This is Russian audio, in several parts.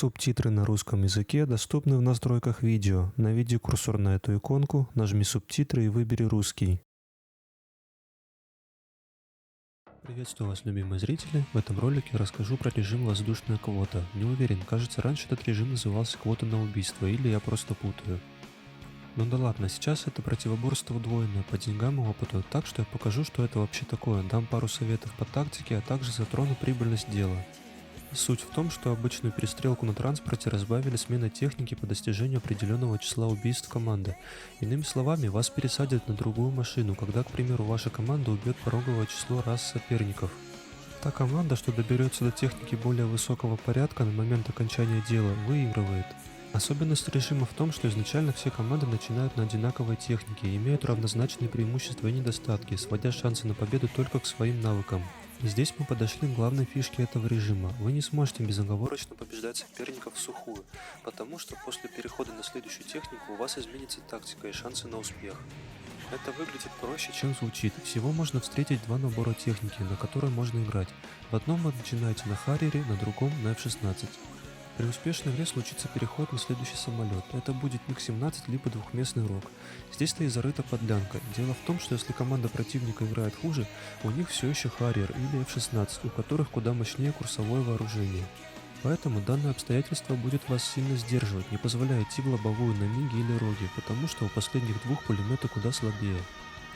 Субтитры на русском языке доступны в настройках видео. Наведи курсор на эту иконку, нажми субтитры и выбери русский. Приветствую вас, любимые зрители! В этом ролике расскажу про режим воздушная квота. Не уверен, кажется, раньше этот режим назывался квота на убийство, или я просто путаю. Ну да ладно, сейчас это противоборство удвоенное по деньгам и опыту, так что я покажу, что это вообще такое, дам пару советов по тактике, а также затрону прибыльность дела. Суть в том, что обычную перестрелку на транспорте разбавили сменой техники по достижению определенного числа убийств команды. Иными словами, вас пересадят на другую машину, когда, к примеру, ваша команда убьет пороговое число раз соперников. Та команда, что доберется до техники более высокого порядка на момент окончания дела, выигрывает. Особенность режима в том, что изначально все команды начинают на одинаковой технике и имеют равнозначные преимущества и недостатки, сводя шансы на победу только к своим навыкам. Здесь мы подошли к главной фишке этого режима. Вы не сможете безоговорочно побеждать соперников в сухую, потому что после перехода на следующую технику у вас изменится тактика и шансы на успех. Это выглядит проще, чем звучит. Всего можно встретить два набора техники, на которые можно играть. В одном вы начинаете на Харриере, на другом на F-16. При успешной игре случится переход на следующий самолет. Это будет МиГ-17 либо двухместный РОК. Здесь-то и зарыта подлянка. Дело в том, что если команда противника играет хуже, у них все еще Харриер или F-16, у которых куда мощнее курсовое вооружение. Поэтому данное обстоятельство будет вас сильно сдерживать, не позволяя идти в лобовую на МиГе или РОГе, потому что у последних двух пулеметы куда слабее.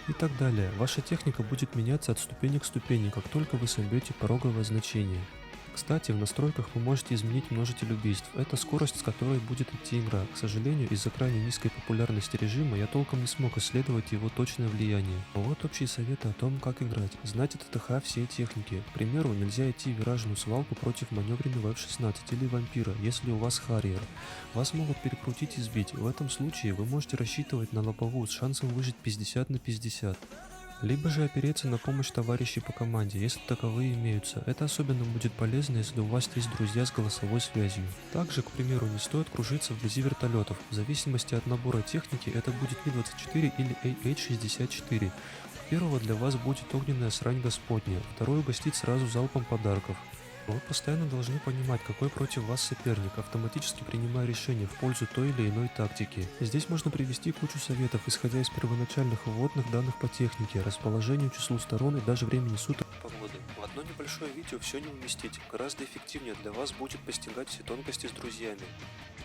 И так далее. Ваша техника будет меняться от ступени к ступени, как только вы собьете пороговое значение. Кстати, в настройках вы можете изменить множитель убийств. Это скорость, с которой будет идти игра. К сожалению, из-за крайне низкой популярности режима я толком не смог исследовать его точное влияние. А вот общие советы о том, как играть. Знать от ТТХ все техники. К примеру, нельзя идти в виражную свалку против маневренного F-16 или вампира, если у вас Харриер. Вас могут перекрутить и сбить. В этом случае вы можете рассчитывать на лобовую с шансом выжить 50 на 50. Либо же опереться на помощь товарищей по команде, если таковые имеются. Это особенно будет полезно, если у вас есть друзья с голосовой связью. Также, к примеру, не стоит кружиться вблизи вертолетов. В зависимости от набора техники это будет Ми-24 или AH-64. У первого для вас будет огненная срань господня, второй угостит сразу залпом подарков. Вы постоянно должны понимать, какой против вас соперник, автоматически принимая решение в пользу той или иной тактики. Здесь можно привести кучу советов, исходя из первоначальных вводных данных по технике, расположению, числу сторон и даже времени суток и погоды. В одно небольшое видео все не уместить, гораздо эффективнее для вас будет постигать все тонкости с друзьями.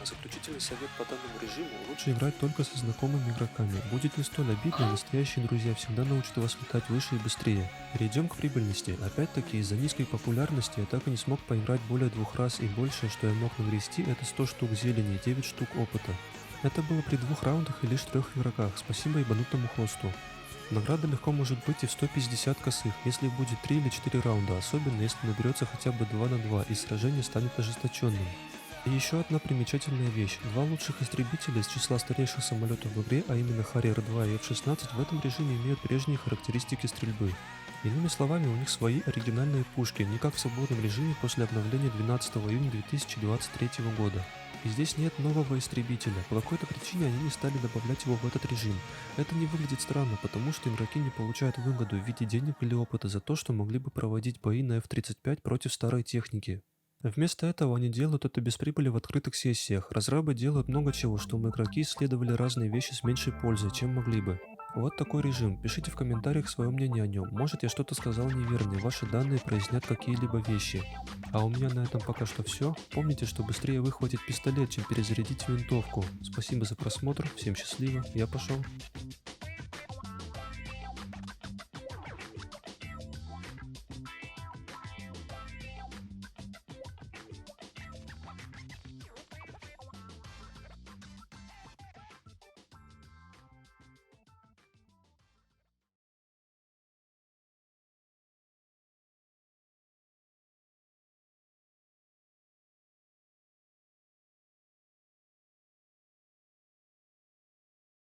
А заключительный совет по данному режиму: лучше играть только со знакомыми игроками. Будет не столь обидно, настоящие друзья всегда научат вас летать выше и быстрее. Перейдем к прибыльности. Опять-таки, из-за низкой популярности я так и не смог поиграть более 2 раз, и большее, что я мог нагрести, это 100 штук зелени и 9 штук опыта. Это было при 2 раундах и лишь 3 игроках, спасибо ебанутому хосту. Награда легко может быть и в 150 косых, если будет 3 или 4 раунда, особенно если наберется хотя бы 2 на 2 и сражение станет ожесточенным. И еще одна примечательная вещь. 2 лучших истребителя из числа старейших самолетов в игре, а именно Харриер 2 и F-16, в этом режиме имеют прежние характеристики стрельбы. Иными словами, у них свои оригинальные пушки, не как в свободном режиме после обновления 12 июня 2023 года. И здесь нет нового истребителя. По какой-то причине они не стали добавлять его в этот режим. Это не выглядит странно, потому что игроки не получают выгоду в виде денег или опыта за то, что могли бы проводить бои на F-35 против старой техники. Вместо этого они делают это без прибыли в открытых сессиях. Разрабы делают много чего, чтобы игроки исследовали разные вещи с меньшей пользой, чем могли бы. Вот такой режим. Пишите в комментариях свое мнение о нем. Может, я что-то сказал неверно, и ваши данные прояснят какие-либо вещи. А у меня на этом пока что все. Помните, что быстрее выхватить пистолет, чем перезарядить винтовку. Спасибо за просмотр, всем счастливо, я пошел.